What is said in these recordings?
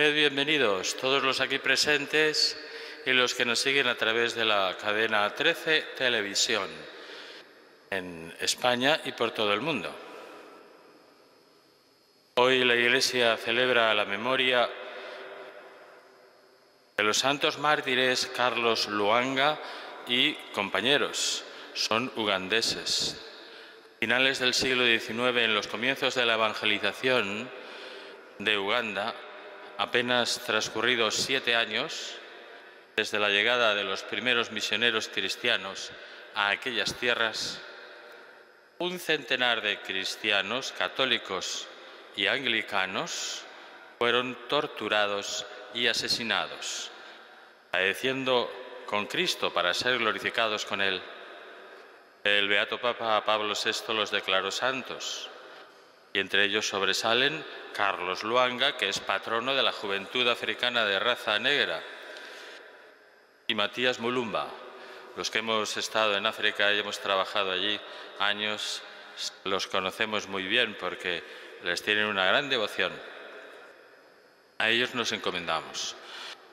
Sed bienvenidos todos los aquí presentes y los que nos siguen a través de la cadena 13 Televisión en España y por todo el mundo. Hoy la Iglesia celebra la memoria de los santos mártires Carlos Lwanga y compañeros. Son ugandeses. Finales del siglo XIX, en los comienzos de la evangelización de Uganda, apenas transcurridos 7 años desde la llegada de los primeros misioneros cristianos a aquellas tierras, un centenar de cristianos, católicos y anglicanos fueron torturados y asesinados, padeciendo con Cristo para ser glorificados con Él. El Beato Papa Pablo VI los declaró santos, y entre ellos sobresalen Carlos Lwanga, que es patrono de la juventud africana de raza negra, y Matías Mulumba. Los que hemos estado en África y hemos trabajado allí años, los conocemos muy bien porque les tienen una gran devoción. A ellos nos encomendamos.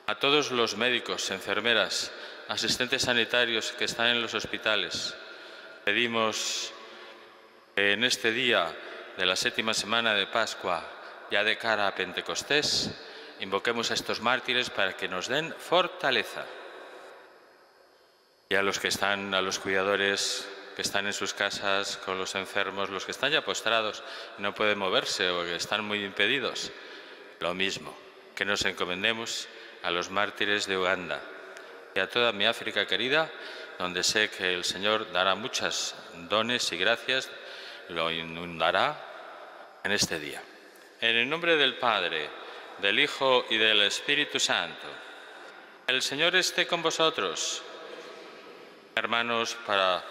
A todos los médicos, enfermeras, asistentes sanitarios que están en los hospitales, pedimos que en este día de la 7ª semana de Pascua, ya de cara a Pentecostés, invoquemos a estos mártires para que nos den fortaleza. Y a los que están, a los cuidadores que están en sus casas con los enfermos, los que están ya postrados y no pueden moverse o que están muy impedidos, lo mismo, que nos encomendemos a los mártires de Uganda y a toda mi África querida, donde sé que el Señor dará muchos dones y gracias, lo inundará en este día. En el nombre del Padre, del Hijo y del Espíritu Santo. El Señor esté con vosotros. Hermanos, para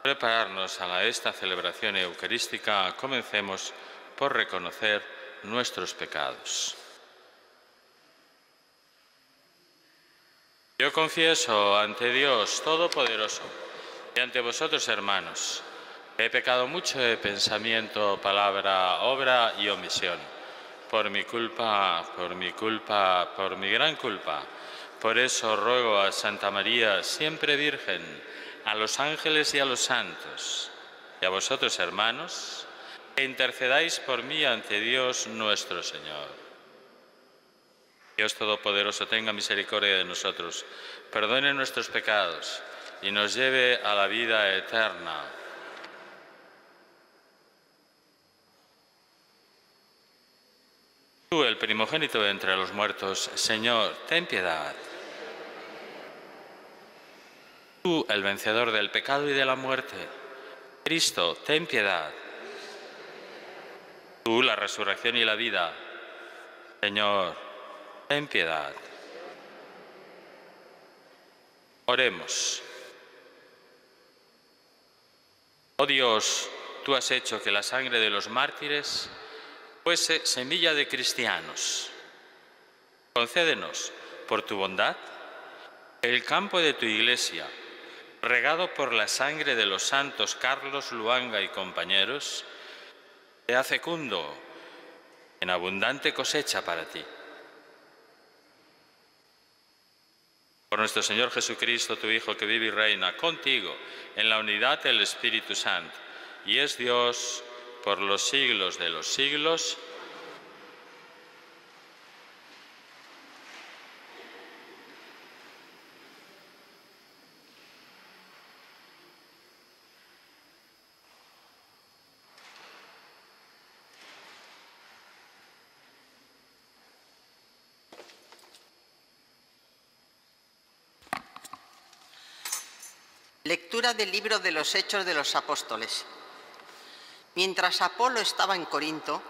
prepararnos a esta celebración eucarística, comencemos por reconocer nuestros pecados. Yo confieso ante Dios Todopoderoso y ante vosotros, hermanos, he pecado mucho de pensamiento, palabra, obra y omisión. Por mi culpa, por mi gran culpa. Por eso ruego a Santa María, siempre Virgen, a los ángeles y a los santos, y a vosotros, hermanos, que intercedáis por mí ante Dios nuestro Señor. Dios Todopoderoso tenga misericordia de nosotros, perdone nuestros pecados y nos lleve a la vida eterna. Tú, el primogénito de entre los muertos, Señor, ten piedad. Tú, el vencedor del pecado y de la muerte, Cristo, ten piedad. Tú, la resurrección y la vida, Señor, ten piedad. Oremos. Oh Dios, tú has hecho que la sangre de los mártires fuese semilla de cristianos. Concédenos, por tu bondad, el campo de tu Iglesia, regado por la sangre de los santos Carlos Lwanga y compañeros, sea fecundo en abundante cosecha para ti. Por nuestro Señor Jesucristo, tu Hijo, que vive y reina contigo en la unidad del Espíritu Santo, y es Dios por los siglos de los siglos. Lectura del libro de los Hechos de los Apóstoles. Mientras Apolo estaba en Corinto,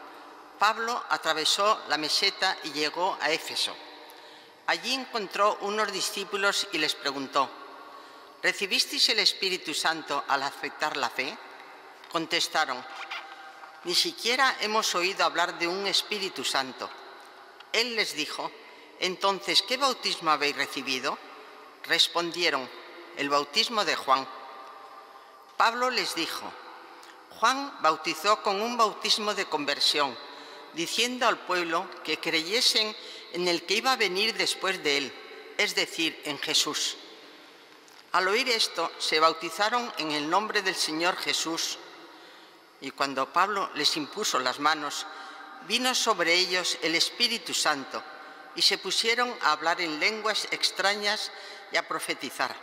Pablo atravesó la meseta y llegó a Éfeso. Allí encontró unos discípulos y les preguntó: ¿recibisteis el Espíritu Santo al aceptar la fe? Contestaron: ni siquiera hemos oído hablar de un Espíritu Santo. Él les dijo: entonces, ¿qué bautismo habéis recibido? Respondieron: el bautismo de Juan. Pablo les dijo: Juan bautizó con un bautismo de conversión, diciendo al pueblo que creyesen en el que iba a venir después de él, es decir, en Jesús. Al oír esto, se bautizaron en el nombre del Señor Jesús, y cuando Pablo les impuso las manos, vino sobre ellos el Espíritu Santo, y se pusieron a hablar en lenguas extrañas y a profetizar.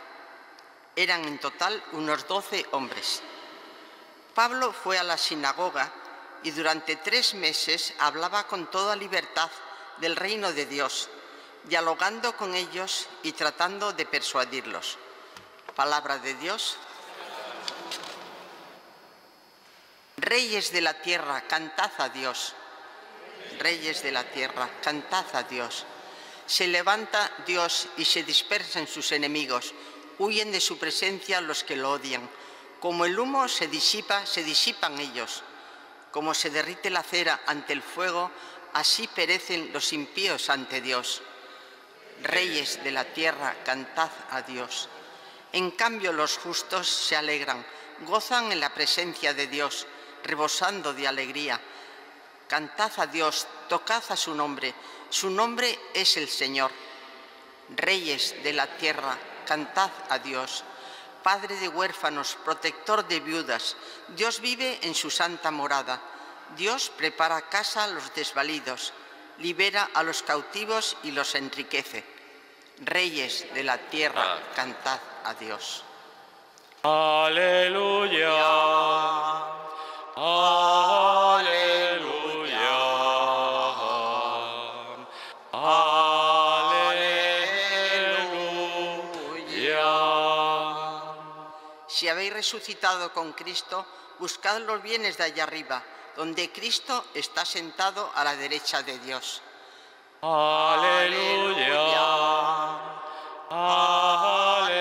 Eran en total unos 12 hombres. Pablo fue a la sinagoga y durante 3 meses hablaba con toda libertad del reino de Dios, dialogando con ellos y tratando de persuadirlos. Palabra de Dios. Reyes de la tierra, cantad a Dios. Reyes de la tierra, cantad a Dios. Se levanta Dios y se dispersan sus enemigos, huyen de su presencia los que lo odian. Como el humo se disipan ellos. Como se derrite la cera ante el fuego, así perecen los impíos ante Dios. Reyes de la tierra, cantad a Dios. En cambio los justos se alegran, gozan en la presencia de Dios, rebosando de alegría. Cantad a Dios, tocad a su nombre es el Señor. Reyes de la tierra, cantad a Dios. Padre de huérfanos, protector de viudas, Dios vive en su santa morada. Dios prepara casa a los desvalidos, libera a los cautivos y los enriquece. Reyes de la tierra, cantad a Dios. Aleluya. Aleluya. Si habéis resucitado con Cristo, buscad los bienes de allá arriba, donde Cristo está sentado a la derecha de Dios. Aleluya. Aleluya.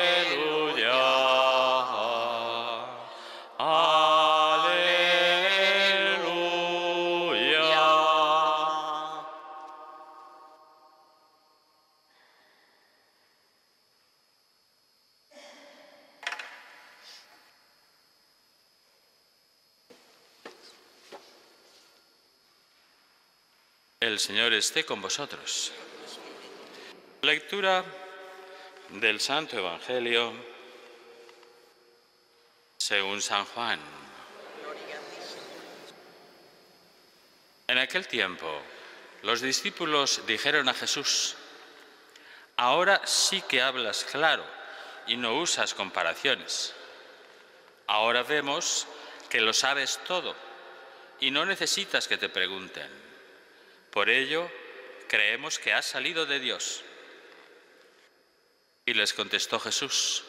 Aleluya. El Señor esté con vosotros. Lectura del Santo Evangelio según San Juan. En aquel tiempo, los discípulos dijeron a Jesús: ahora sí que hablas claro y no usas comparaciones. Ahora vemos que lo sabes todo y no necesitas que te pregunten. Por ello, creemos que has salido de Dios. Y les contestó Jesús: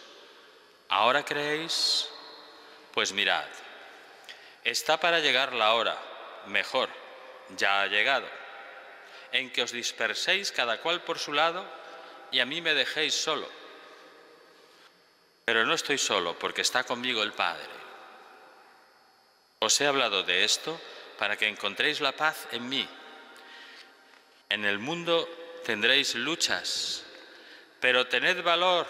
¿ahora creéis? Pues mirad, está para llegar la hora, mejor, ya ha llegado, en que os disperséis cada cual por su lado y a mí me dejéis solo. Pero no estoy solo, porque está conmigo el Padre. Os he hablado de esto para que encontréis la paz en mí. En el mundo tendréis luchas, pero tened valor.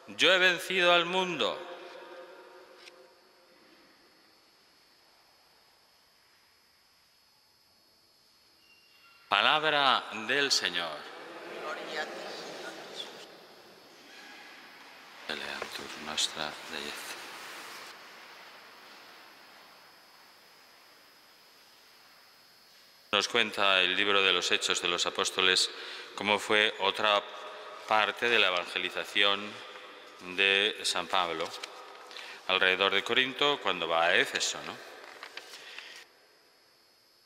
Yo he vencido al mundo. Palabra del Señor. Nos cuenta el libro de los Hechos de los Apóstoles cómo fue otra parte de la evangelización de San Pablo alrededor de Corinto cuando va a Éfeso, ¿no?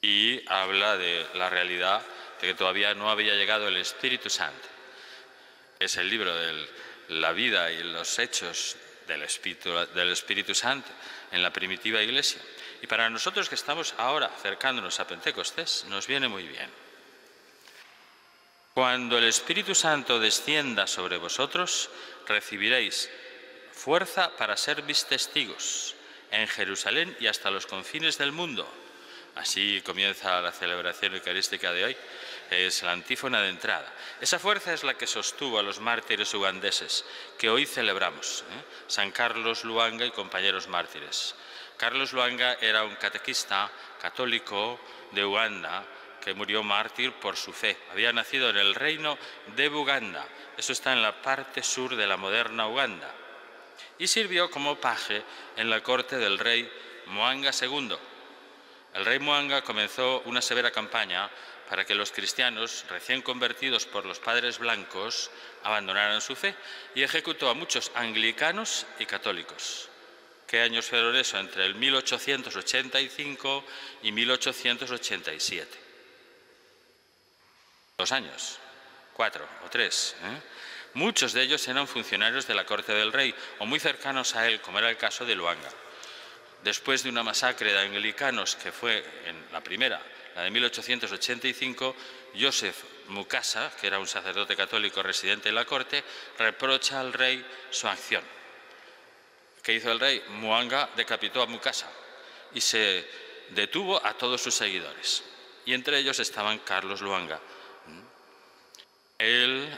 Y habla de la realidad de que todavía no había llegado el Espíritu Santo. Es el libro de la vida y los hechos del Espíritu Santo en la primitiva Iglesia. Y para nosotros que estamos ahora acercándonos a Pentecostés, nos viene muy bien. Cuando el Espíritu Santo descienda sobre vosotros, recibiréis fuerza para ser mis testigos en Jerusalén y hasta los confines del mundo. Así comienza la celebración eucarística de hoy. Es la antífona de entrada. Esa fuerza es la que sostuvo a los mártires ugandeses que hoy celebramos, San Carlos Luanga y compañeros mártires. Carlos Luanga era un catequista católico de Uganda que murió mártir por su fe. Había nacido en el reino de Buganda. Eso está en la parte sur de la moderna Uganda. Y sirvió como paje en la corte del rey Mwanga II. El rey Mwanga comenzó una severa campaña para que los cristianos, recién convertidos por los padres blancos, abandonaran su fe y ejecutó a muchos anglicanos y católicos. ¿Qué años fueron eso? Entre el 1885 y 1887. 2 años, 4 o 3. Muchos de ellos eran funcionarios de la corte del rey o muy cercanos a él, como era el caso de Luanga. Después de una masacre de anglicanos que fue en la primera, la de 1885, Joseph Mukasa, que era un sacerdote católico residente en la corte, reprocha al rey su acción. ¿Qué hizo el rey? Mwanga decapitó a Mukasa y se detuvo a todos sus seguidores. Y entre ellos estaban Carlos Luanga. Él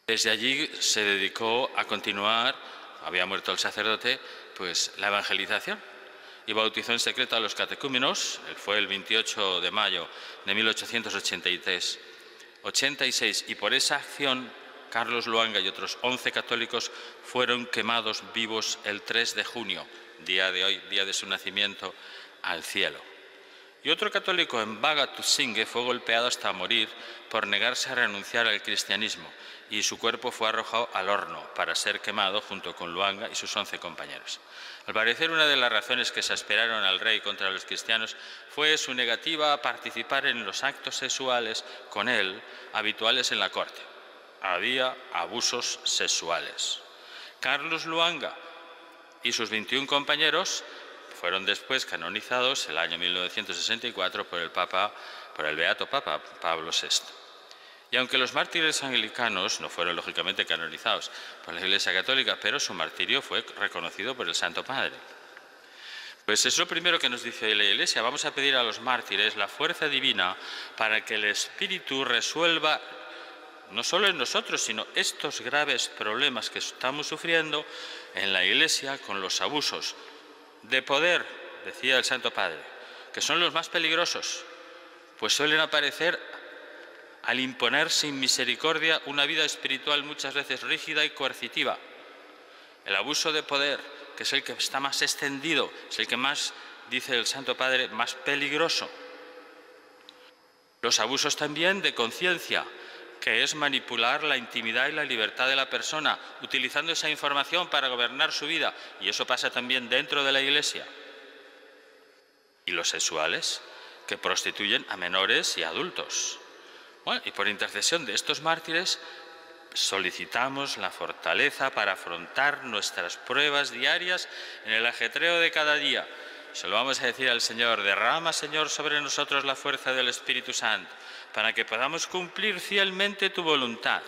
desde allí se dedicó a continuar, había muerto el sacerdote, pues la evangelización, y bautizó en secreto a los catecúmenos. Fue el 28 de mayo de 1886, y por esa acción Carlos Luanga y otros 11 católicos fueron quemados vivos el 3 de junio, día de hoy, día de su nacimiento, al cielo. Y otro católico en Baga Tusinge fue golpeado hasta morir por negarse a renunciar al cristianismo, y su cuerpo fue arrojado al horno para ser quemado junto con Luanga y sus 11 compañeros. Al parecer, una de las razones que exasperaron al rey contra los cristianos fue su negativa a participar en los actos sexuales con él habituales en la corte. Había abusos sexuales. Carlos Luanga y sus 21 compañeros fueron después canonizados el año 1964 por el Beato Papa Pablo VI. Y aunque los mártires anglicanos no fueron lógicamente canonizados por la Iglesia Católica, pero su martirio fue reconocido por el Santo Padre. Pues es lo primero que nos dice la Iglesia. Vamos a pedir a los mártires la fuerza divina para que el Espíritu resuelva no solo en nosotros, sino estos graves problemas que estamos sufriendo en la Iglesia con los abusos de poder, decía el Santo Padre, que son los más peligrosos, pues suelen aparecer al imponer sin misericordia una vida espiritual muchas veces rígida y coercitiva. El abuso de poder, que es el que está más extendido, es el que más, dice el Santo Padre, más peligroso. Los abusos también de conciencia, que es manipular la intimidad y la libertad de la persona, utilizando esa información para gobernar su vida, y eso pasa también dentro de la Iglesia. Y los sexuales, que prostituyen a menores y adultos. Bueno, y por intercesión de estos mártires solicitamos la fortaleza para afrontar nuestras pruebas diarias en el ajetreo de cada día. Se lo vamos a decir al Señor: derrama, Señor, sobre nosotros la fuerza del Espíritu Santo, para que podamos cumplir fielmente tu voluntad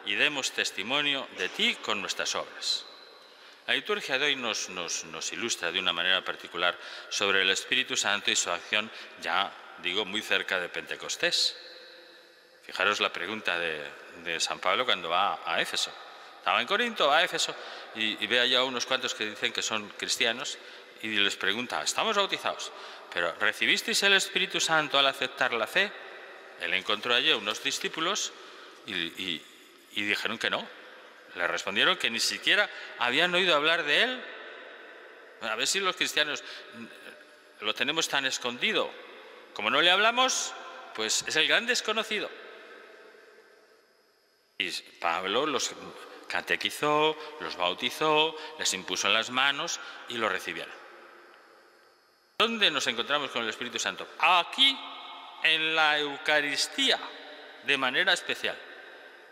y demos testimonio de ti con nuestras obras. La liturgia de hoy nos ilustra de una manera particular sobre el Espíritu Santo y su acción, ya digo, muy cerca de Pentecostés. Fijaros la pregunta de San Pablo cuando va a Éfeso. Estaba en Corinto, va a Éfeso, y ve allá unos cuantos que dicen que son cristianos, y les pregunta: ¿estamos bautizados? ¿Pero recibisteis el Espíritu Santo al aceptar la fe? Él encontró allí unos discípulos y dijeron que no. Le respondieron que ni siquiera habían oído hablar de él. A ver si los cristianos lo tenemos tan escondido. Como no le hablamos, pues es el gran desconocido. Y Pablo los catequizó, los bautizó, les impuso en las manos y lo recibieron. ¿Dónde nos encontramos con el Espíritu Santo? Aquí, en la Eucaristía, de manera especial.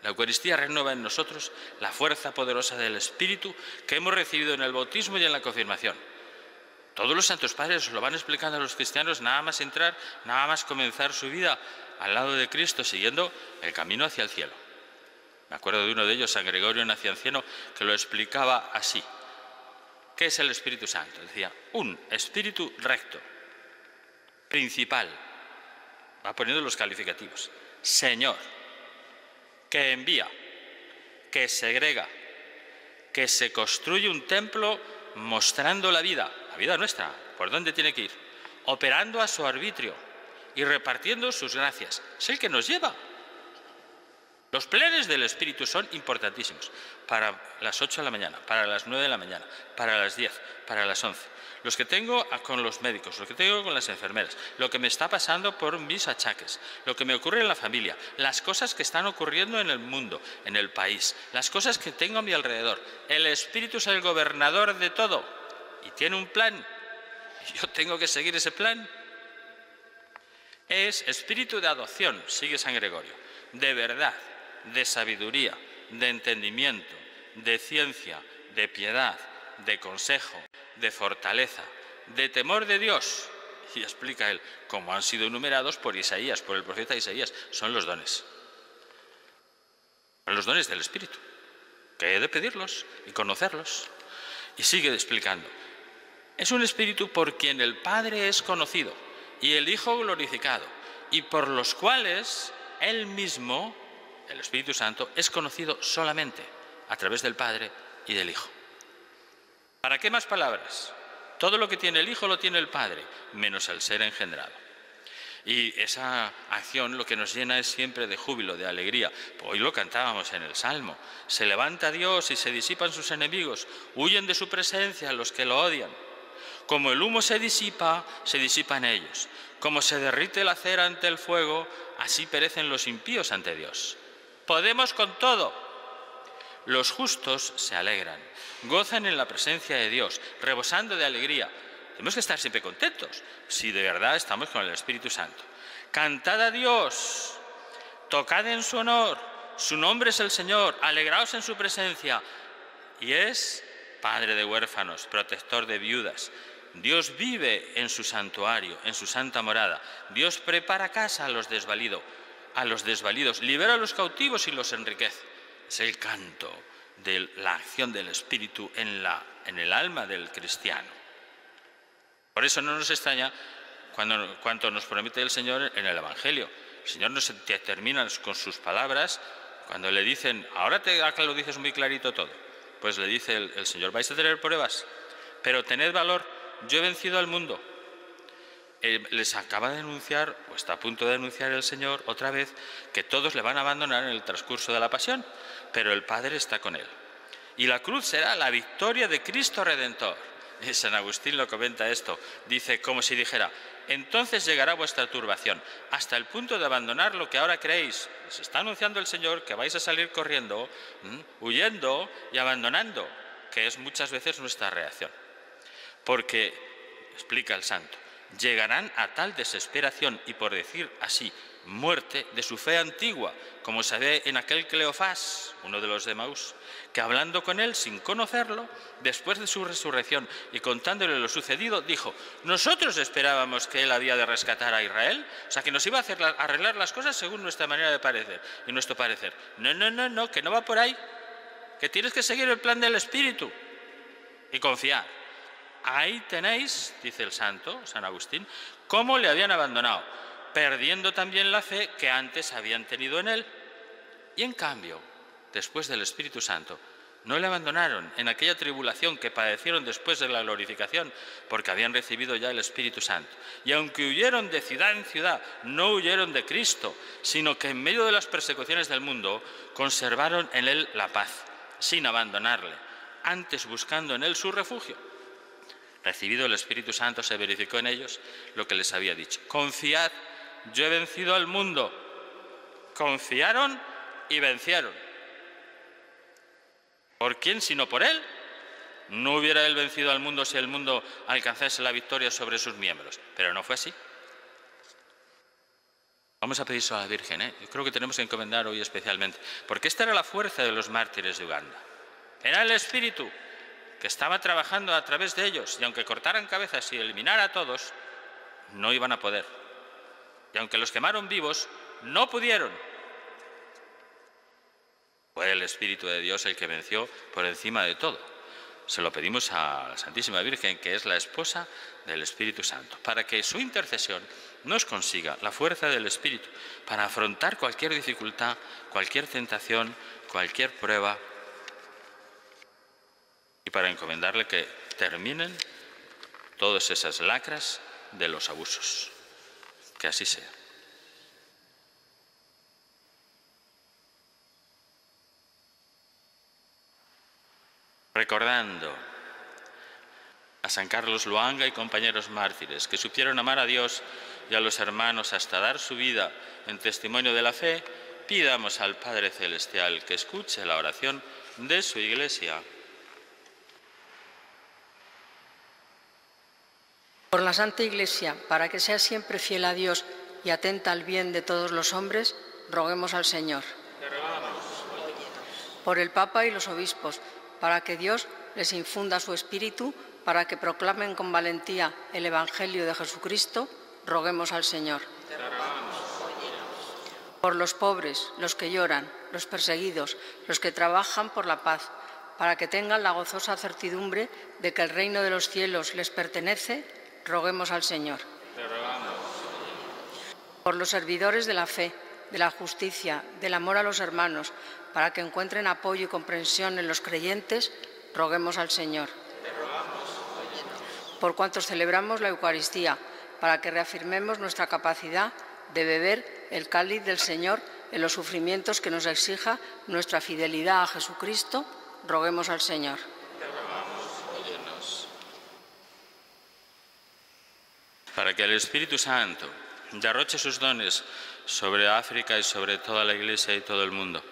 La Eucaristía renueva en nosotros la fuerza poderosa del Espíritu que hemos recibido en el bautismo y en la confirmación. Todos los santos padres lo van explicando a los cristianos nada más entrar, nada más comenzar su vida al lado de Cristo, siguiendo el camino hacia el cielo. Me acuerdo de uno de ellos, San Gregorio Nacianceno, que lo explicaba así. ¿Qué es el Espíritu Santo? Decía: un espíritu recto, principal, va poniendo los calificativos, Señor, que envía, que segrega, que se construye un templo mostrando la vida nuestra, por dónde tiene que ir, operando a su arbitrio y repartiendo sus gracias. Es el que nos lleva. Los planes del Espíritu son importantísimos para las 8 de la mañana, para las 9 de la mañana, para las 10, para las 11. Los que tengo con los médicos, los que tengo con las enfermeras, lo que me está pasando por mis achaques, lo que me ocurre en la familia, las cosas que están ocurriendo en el mundo, en el país, las cosas que tengo a mi alrededor. El Espíritu es el gobernador de todo y tiene un plan. Y yo tengo que seguir ese plan. Es espíritu de adopción, sigue San Gregorio, de verdad, de sabiduría, de entendimiento, de ciencia, de piedad, de consejo, de fortaleza, de temor de Dios. Y explica él cómo han sido enumerados por Isaías, por el profeta Isaías. Son los dones. Son los dones del Espíritu, que he de pedirlos y conocerlos. Y sigue explicando. Es un Espíritu por quien el Padre es conocido y el Hijo glorificado, y por los cuales Él mismo, el Espíritu Santo, es conocido solamente a través del Padre y del Hijo. ¿Para qué más palabras? Todo lo que tiene el Hijo lo tiene el Padre, menos el ser engendrado. Y esa acción lo que nos llena es siempre de júbilo, de alegría. Hoy lo cantábamos en el Salmo. Se levanta Dios y se disipan sus enemigos, huyen de su presencia los que lo odian. Como el humo se disipan ellos. Como se derrite la cera ante el fuego, así perecen los impíos ante Dios. Podemos con todo. Los justos se alegran, gozan en la presencia de Dios, rebosando de alegría. Tenemos que estar siempre contentos, si de verdad estamos con el Espíritu Santo. Cantad a Dios, tocad en su honor, su nombre es el Señor, alegraos en su presencia. Y es Padre de huérfanos, protector de viudas. Dios vive en su santuario, en su santa morada. Dios prepara casa a los desvalidos, libera a los cautivos y los enriquece. Es el canto de la acción del Espíritu en el alma del cristiano. Por eso no nos extraña cuanto nos promete el Señor en el Evangelio. El Señor nos termina con sus palabras cuando le dicen, ahora acá lo dices muy clarito todo. Pues le dice el Señor, vais a tener pruebas, pero tened valor, yo he vencido al mundo. Les acaba de anunciar, o está a punto de anunciar el Señor otra vez, que todos le van a abandonar en el transcurso de la pasión, pero el Padre está con él. Y la cruz será la victoria de Cristo Redentor. Y San Agustín lo comenta esto, dice como si dijera, entonces llegará vuestra turbación, hasta el punto de abandonar lo que ahora creéis. Les está anunciando el Señor que vais a salir corriendo, huyendo y abandonando, que es muchas veces nuestra reacción. Porque, explica el santo, llegarán a tal desesperación y, por decir así, muerte de su fe antigua, como se ve en aquel Cleofás, uno de los de Emaús, que hablando con él sin conocerlo, después de su resurrección y contándole lo sucedido, dijo, nosotros esperábamos que él había de rescatar a Israel, o sea, que nos iba a arreglar las cosas según nuestra manera de parecer y nuestro parecer. No, que no va por ahí, que tienes que seguir el plan del Espíritu y confiar. Ahí tenéis, dice el santo, San Agustín, cómo le habían abandonado, perdiendo también la fe que antes habían tenido en él. Y en cambio, después del Espíritu Santo, no le abandonaron en aquella tribulación que padecieron después de la glorificación, porque habían recibido ya el Espíritu Santo. Y aunque huyeron de ciudad en ciudad, no huyeron de Cristo, sino que en medio de las persecuciones del mundo conservaron en él la paz, sin abandonarle, antes buscando en él su refugio. Recibido el Espíritu Santo, se verificó en ellos lo que les había dicho. Confiad, yo he vencido al mundo. Confiaron y vencieron. ¿Por quién sino por él? No hubiera él vencido al mundo si el mundo alcanzase la victoria sobre sus miembros. Pero no fue así. Vamos a pedírselo a la Virgen, Yo creo que tenemos que encomendar hoy especialmente. Porque esta era la fuerza de los mártires de Uganda. Era el Espíritu que estaba trabajando a través de ellos, y aunque cortaran cabezas y eliminara a todos, no iban a poder. Y aunque los quemaron vivos, no pudieron. Fue el Espíritu de Dios el que venció por encima de todo. Se lo pedimos a la Santísima Virgen, que es la esposa del Espíritu Santo, para que su intercesión nos consiga la fuerza del Espíritu para afrontar cualquier dificultad, cualquier tentación, cualquier prueba, y para encomendarle que terminen todas esas lacras de los abusos. Que así sea. Recordando a San Carlos Luanga y compañeros mártires que supieron amar a Dios y a los hermanos hasta dar su vida en testimonio de la fe, pidamos al Padre Celestial que escuche la oración de su Iglesia. Por la Santa Iglesia, para que sea siempre fiel a Dios y atenta al bien de todos los hombres, roguemos al Señor. Te rogamos. Por el Papa y los obispos, para que Dios les infunda su espíritu, para que proclamen con valentía el Evangelio de Jesucristo, roguemos al Señor. Te rogamos. Por los pobres, los que lloran, los perseguidos, los que trabajan por la paz, para que tengan la gozosa certidumbre de que el reino de los cielos les pertenece, roguemos al Señor. Te rogamos. Por los servidores de la fe, de la justicia, del amor a los hermanos, para que encuentren apoyo y comprensión en los creyentes, roguemos al Señor. Te rogamos. Por cuantos celebramos la Eucaristía, para que reafirmemos nuestra capacidad de beber el cáliz del Señor en los sufrimientos que nos exija nuestra fidelidad a Jesucristo, roguemos al Señor. Te rogamos, óyenos. Para que el Espíritu Santo derroche sus dones sobre África y sobre toda la Iglesia y todo el mundo,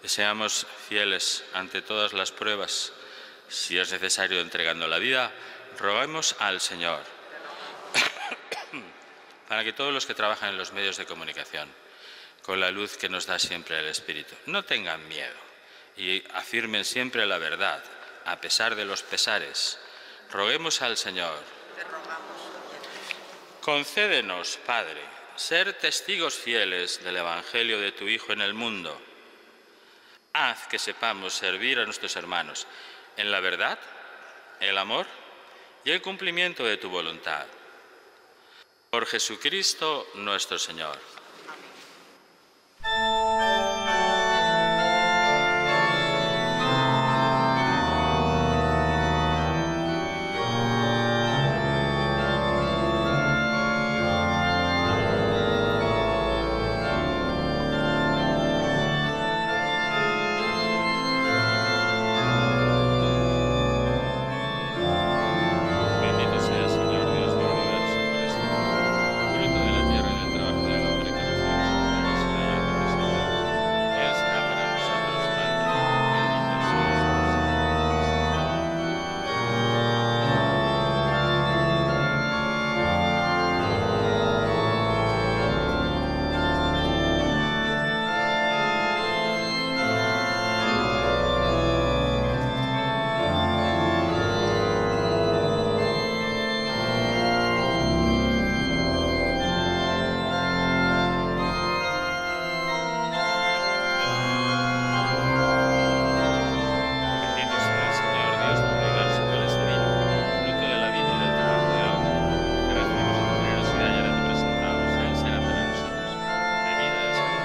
y seamos fieles ante todas las pruebas, si es necesario entregando la vida, roguemos al Señor. Para que todos los que trabajan en los medios de comunicación, con la luz que nos da siempre el Espíritu, no tengan miedo y afirmen siempre la verdad, a pesar de los pesares. Roguemos al Señor. Te rogamos. Concédenos, Padre, ser testigos fieles del Evangelio de tu Hijo en el mundo. Haz que sepamos servir a nuestros hermanos en la verdad, el amor y el cumplimiento de tu voluntad. Por Jesucristo nuestro Señor. Bendito sea el Señor Dios del universo por este mundo, fruto de la tierra y del trabajo del hombre que recibimos en la necesidad de Jesucristo. Él será para nosotros pan de vida, bendito sea Bendito sea el Señor Dios del universo por este vino, fruto de la vida y del trabajo del hombre, que recibimos en generosidad y ahora te presentamos. Él será para nosotros bebida del Santo.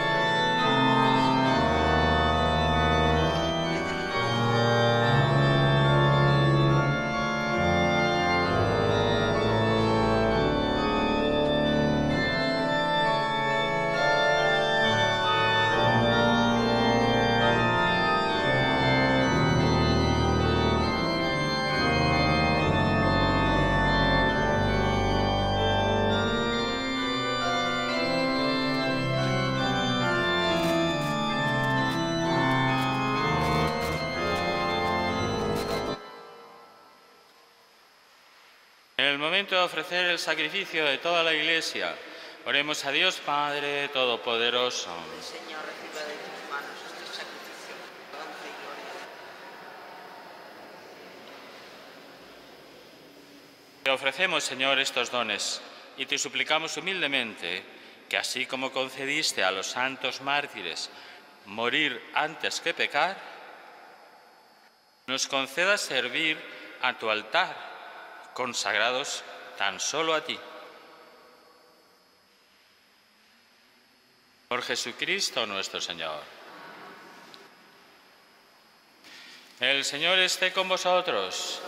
En el momento de ofrecer el sacrificio de toda la Iglesia, oremos a Dios Padre Todopoderoso. Señor, reciba de tus manos este sacrificio, alabanza y gloria. Te ofrecemos, Señor, estos dones y te suplicamos humildemente que así como concediste a los santos mártires morir antes que pecar, nos concedas servir a tu altar, consagrados tan solo a ti. Por Jesucristo nuestro Señor. El Señor esté con vosotros.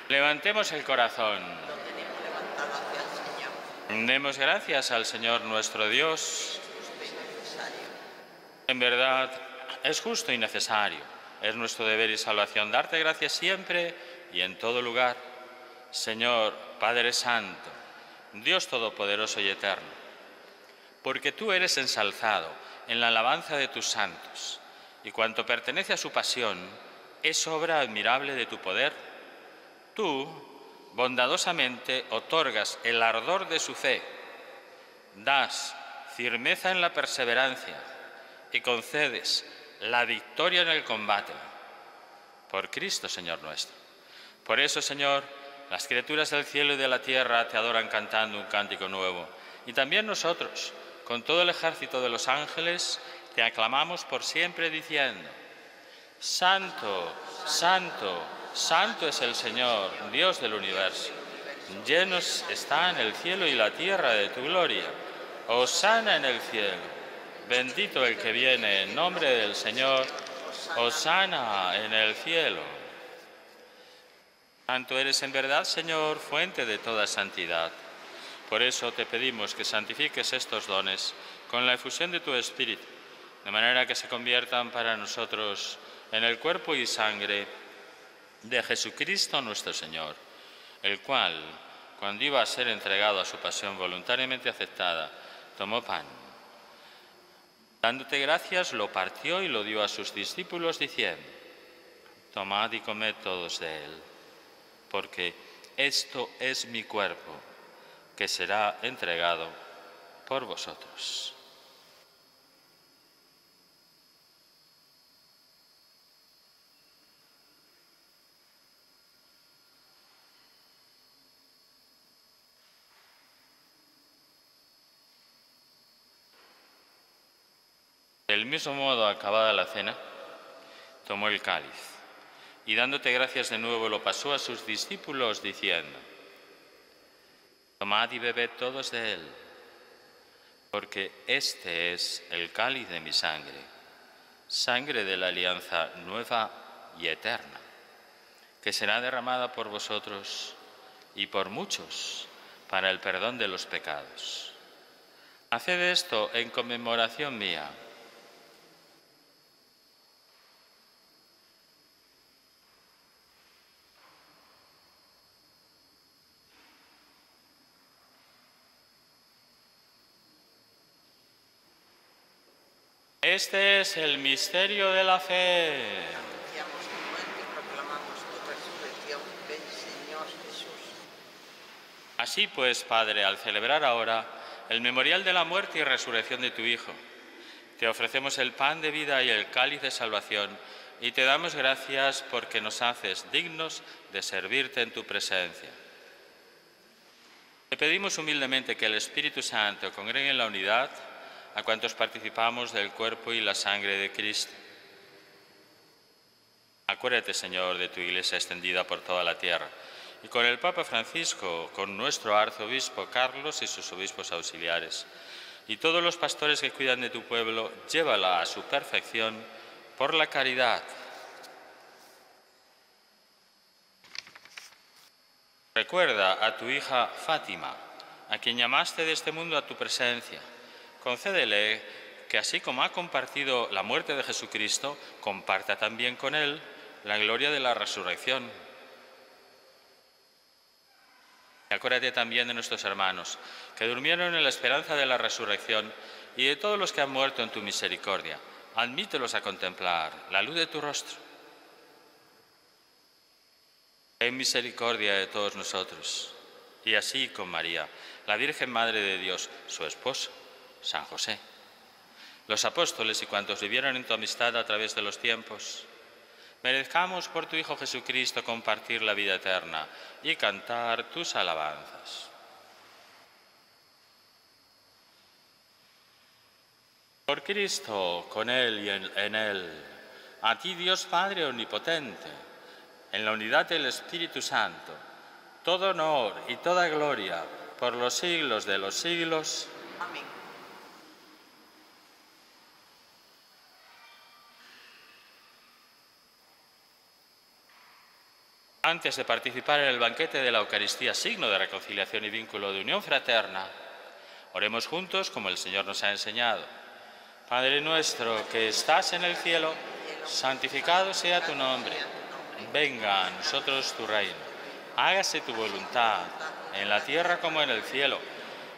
Levantemos el corazón. Lo tenemos levantado Demos gracias al Señor nuestro Dios. En verdad, es justo y necesario. Es nuestro deber y salvación darte gracias siempre y en todo lugar. Señor, Padre Santo, Dios Todopoderoso y Eterno, porque tú eres ensalzado en la alabanza de tus santos, y cuanto pertenece a su pasión es obra admirable de tu poder. Tú, bondadosamente, otorgas el ardor de su fe, das firmeza en la perseverancia y concedes la victoria en el combate. Por Cristo, Señor nuestro. Por eso, Señor, las criaturas del cielo y de la tierra te adoran cantando un cántico nuevo. Y también nosotros, con todo el ejército de los ángeles, te aclamamos por siempre diciendo: Santo, Santo, Santo es el Señor, Dios del universo. Llenos están el cielo y la tierra de tu gloria. Hosana en el cielo. Bendito el que viene en nombre del Señor. Hosana en el cielo. Santo eres en verdad, Señor, fuente de toda santidad. Por eso te pedimos que santifiques estos dones con la efusión de tu Espíritu, de manera que se conviertan para nosotros en el cuerpo y sangre de Jesucristo nuestro Señor, el cual, cuando iba a ser entregado a su pasión voluntariamente aceptada, tomó pan. Dándote gracias, lo partió y lo dio a sus discípulos, diciendo: Tomad y comed todos de él, porque esto es mi cuerpo, que será entregado por vosotros. Del mismo modo, acabada la cena, tomó el cáliz y dándote gracias de nuevo lo pasó a sus discípulos diciendo: Tomad y bebed todos de él, porque este es el cáliz de mi sangre, sangre de la alianza nueva y eterna, que será derramada por vosotros y por muchos para el perdón de los pecados. Haced esto en conmemoración mía. Este es el misterio de la fe. Anunciamos tu muerte y proclamamos tu resurrección. Ven, Señor Jesús. Así pues, Padre, al celebrar ahora el memorial de la muerte y resurrección de tu Hijo, te ofrecemos el pan de vida y el cáliz de salvación, y te damos gracias porque nos haces dignos de servirte en tu presencia. Te pedimos humildemente que el Espíritu Santo congregue en la unidad a cuantos participamos del cuerpo y la sangre de Cristo. Acuérdate, Señor, de tu Iglesia extendida por toda la tierra, y con el Papa Francisco, con nuestro arzobispo Carlos y sus obispos auxiliares, y todos los pastores que cuidan de tu pueblo, llévala a su perfección por la caridad. Recuerda a tu hija Fátima, a quien llamaste de este mundo a tu presencia. Concédele que así como ha compartido la muerte de Jesucristo, comparta también con él la gloria de la resurrección. Y acuérdate también de nuestros hermanos, que durmieron en la esperanza de la resurrección, y de todos los que han muerto en tu misericordia. Admítelos a contemplar la luz de tu rostro. Ten misericordia de todos nosotros, y así con María, la Virgen Madre de Dios, su esposo, San José, los apóstoles y cuantos vivieron en tu amistad a través de los tiempos, merezcamos por tu Hijo Jesucristo compartir la vida eterna y cantar tus alabanzas. Por Cristo, con Él y en Él, a ti Dios Padre Omnipotente, en la unidad del Espíritu Santo, todo honor y toda gloria por los siglos de los siglos. Amén. Antes de participar en el banquete de la Eucaristía, signo de reconciliación y vínculo de unión fraterna, oremos juntos como el Señor nos ha enseñado. Padre nuestro que estás en el cielo, santificado sea tu nombre. Venga a nosotros tu reino. Hágase tu voluntad, en la tierra como en el cielo.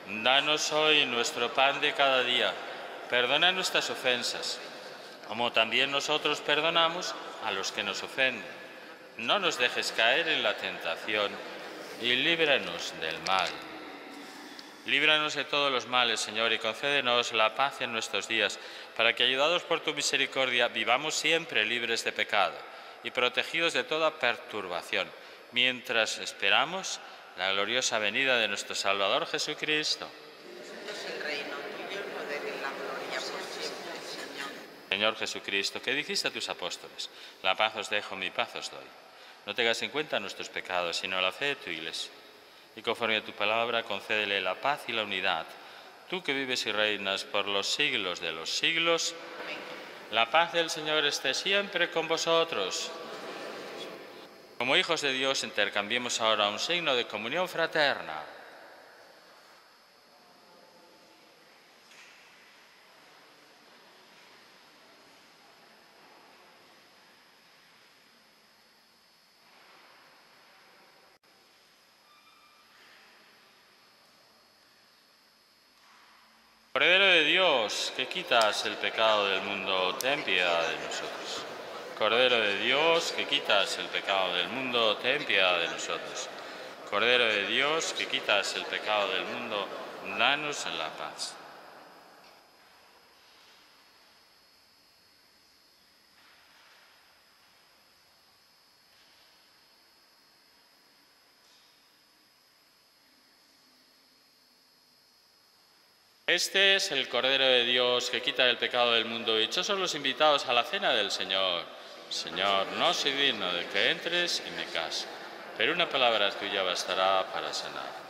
Danos hoy nuestro pan de cada día. Perdona nuestras ofensas, como también nosotros perdonamos a los que nos ofenden. No nos dejes caer en la tentación y líbranos del mal. Líbranos de todos los males, Señor, y concédenos la paz en nuestros días, para que, ayudados por tu misericordia, vivamos siempre libres de pecado y protegidos de toda perturbación, mientras esperamos la gloriosa venida de nuestro Salvador Jesucristo. Es el reino tuyo, el poder y la gloria por siempre, Señor. Señor Jesucristo, que dijiste a tus apóstoles: la paz os dejo, mi paz os doy. No tengas en cuenta nuestros pecados, sino la fe de tu Iglesia. Y conforme a tu palabra, concédele la paz y la unidad. Tú que vives y reinas por los siglos de los siglos, la paz del Señor esté siempre con vosotros. Como hijos de Dios, intercambiemos ahora un signo de comunión fraterna. Cordero de Dios, que quitas el pecado del mundo, ten piedad de nosotros. Cordero de Dios, que quitas el pecado del mundo, ten piedad de nosotros. Cordero de Dios, que quitas el pecado del mundo, danos la paz. Este es el Cordero de Dios que quita el pecado del mundo. Dichosos los invitados a la cena del Señor. Señor, no soy digno de que entres en mi casa, pero una palabra tuya bastará para sanar.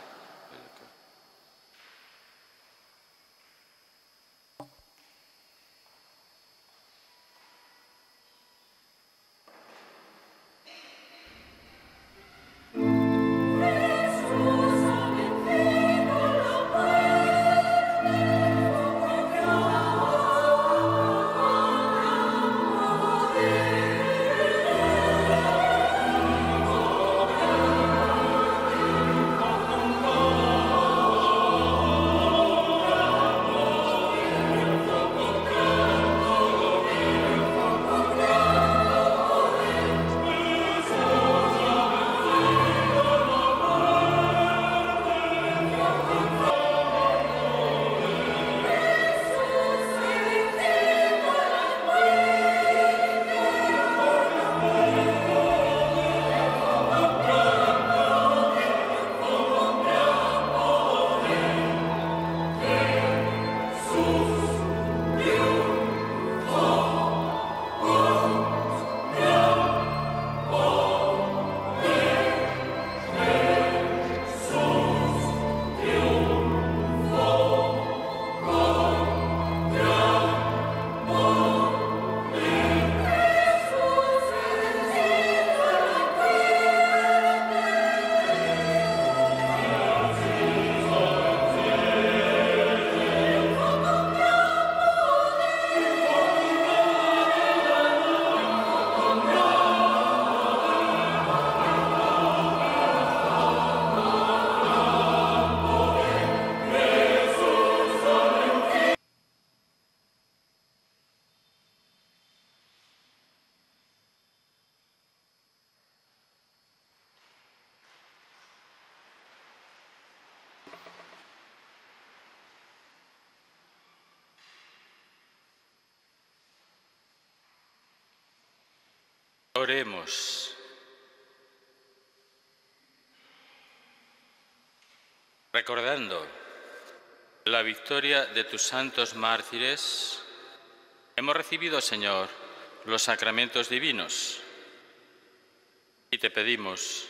Oremos. Recordando la victoria de tus santos mártires, hemos recibido, Señor, los sacramentos divinos y te pedimos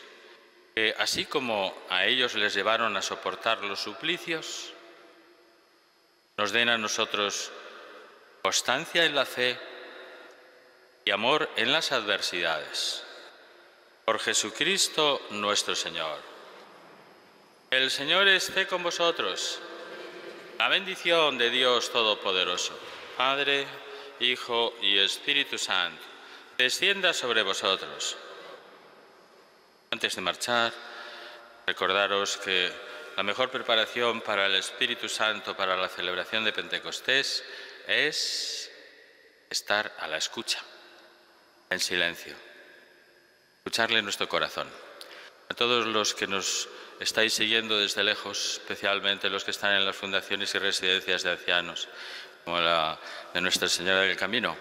que, así como a ellos les llevaron a soportar los suplicios, nos den a nosotros constancia en la fe y amor en las adversidades. Por Jesucristo nuestro Señor. El Señor esté con vosotros. La bendición de Dios Todopoderoso, Padre, Hijo y Espíritu Santo, descienda sobre vosotros. Antes de marchar, recordaros que la mejor preparación para el Espíritu Santo, para la celebración de Pentecostés, es estar a la escucha, en silencio, escucharle en nuestro corazón. A todos los que nos estáis siguiendo desde lejos, especialmente los que están en las fundaciones y residencias de ancianos, como la de Nuestra Señora del Camino,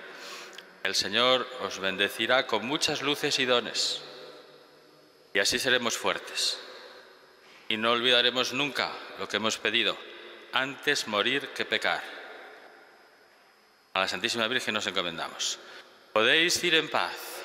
el Señor os bendecirá con muchas luces y dones, y así seremos fuertes. Y no olvidaremos nunca lo que hemos pedido, antes morir que pecar. A la Santísima Virgen nos encomendamos. Podéis ir en paz.